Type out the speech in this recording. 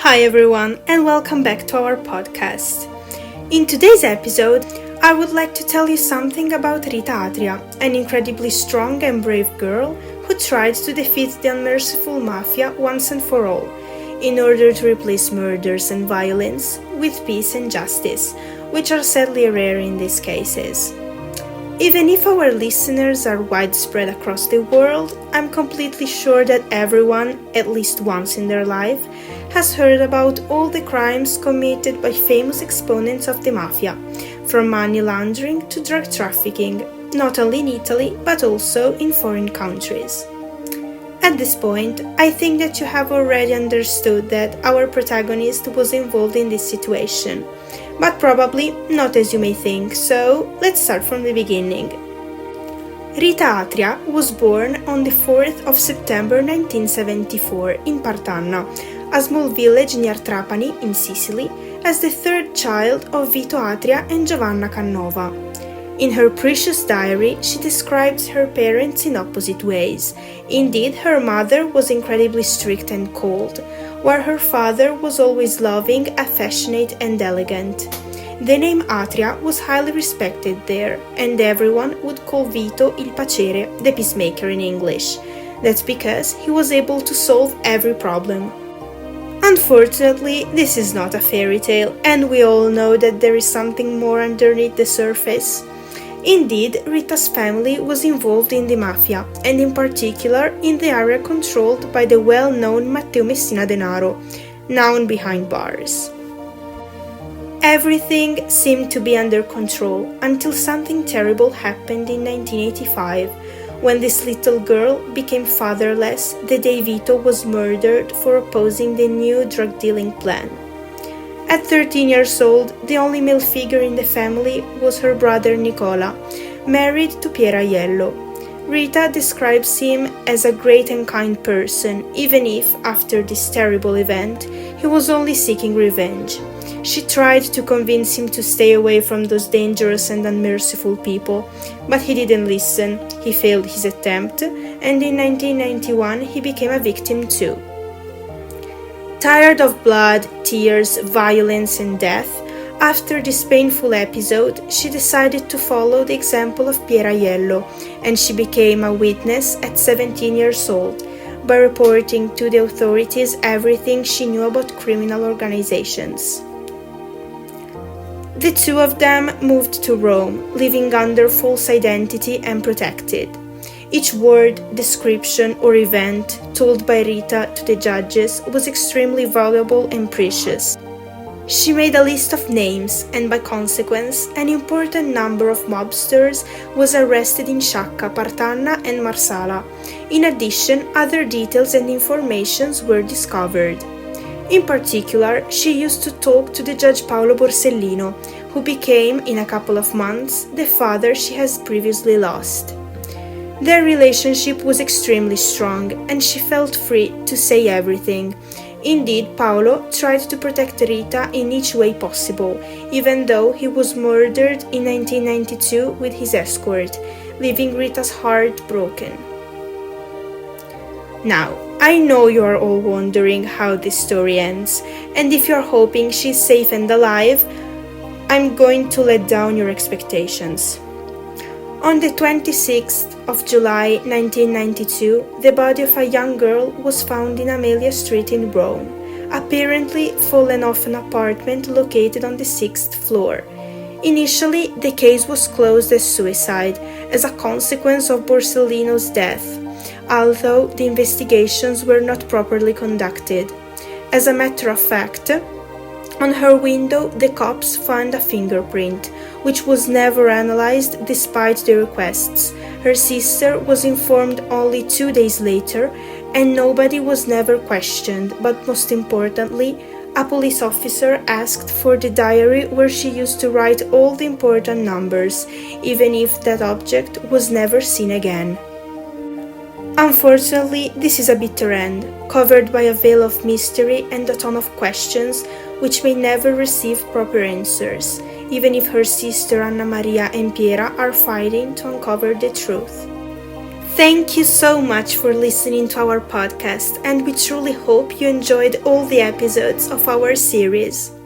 Hi everyone, and welcome back to our podcast. In today's episode, I would like to tell you something about Rita Atria, an incredibly strong and brave girl who tried to defeat the unmerciful mafia once and for all, in order to replace murders and violence with peace and justice, which are sadly rare in these cases. Even if our listeners are widespread across the world, I'm completely sure that everyone, at least once in their life, has heard about all the crimes committed by famous exponents of the mafia, from money laundering to drug trafficking, not only in Italy but also in foreign countries. At this point, I think that you have already understood that our protagonist was involved in this situation, but probably not as you may think, so let's start from the beginning. Rita Atria was born on the 4th of September 1974 in Partanna, a small village near Trapani in Sicily, as the third child of Vito Atria and Giovanna Cannova. In her precious diary, she describes her parents in opposite ways. Indeed, her mother was incredibly strict and cold, while her father was always loving, affectionate, and elegant. The name Atria was highly respected there, and everyone would call Vito il Pacere, the peacemaker in English. That's because he was able to solve every problem. Unfortunately, this is not a fairy tale, and we all know that there is something more underneath the surface. Indeed, Rita's family was involved in the mafia, and in particular in the area controlled by the well-known Matteo Messina Denaro, now behind bars. Everything seemed to be under control until something terrible happened in 1985, when this little girl became fatherless the day Vito was murdered for opposing the new drug-dealing plan. At 13 years old, the only male figure in the family was her brother Nicola, married to Piera Aiello. Rita describes him as a great and kind person, even if, after this terrible event, he was only seeking revenge. She tried to convince him to stay away from those dangerous and unmerciful people, but he didn't listen. He failed his attempt, and in 1991 he became a victim too. Tired of blood, tears, violence, and death, after this painful episode, she decided to follow the example of Piera Aiello, and she became a witness at 17 years old, by reporting to the authorities everything she knew about criminal organizations. The two of them moved to Rome, living under false identity and protected. Each word, description, or event told by Rita to the judges was extremely valuable and precious. She made a list of names, and by consequence, an important number of mobsters was arrested in Sciacca, Partanna, and Marsala. In addition, other details and informations were discovered. In particular, she used to talk to the judge Paolo Borsellino, who became, in a couple of months, the father she has previously lost. Their relationship was extremely strong, and she felt free to say everything. Indeed, Paolo tried to protect Rita in each way possible, even though he was murdered in 1992 with his escort, leaving Rita's heart broken. Now, I know you are all wondering how this story ends, and if you are hoping she's safe and alive, I'm going to let down your expectations. On the 26th of July 1992, the body of a young girl was found in Amelia Street in Rome, apparently fallen off an apartment located on the 6th floor. Initially, the case was closed as suicide as a consequence of Borsellino's death, although the investigations were not properly conducted. As a matter of fact, on her window the cops found a fingerprint, which was never analyzed despite the requests. Her sister was informed only 2 days later, and nobody was never questioned, but most importantly, a police officer asked for the diary where she used to write all the important numbers, even if that object was never seen again. Unfortunately, this is a bitter end, covered by a veil of mystery and a ton of questions which may never receive proper answers, even if her sister Anna Maria and Piera are fighting to uncover the truth. Thank you so much for listening to our podcast, and we truly hope you enjoyed all the episodes of our series.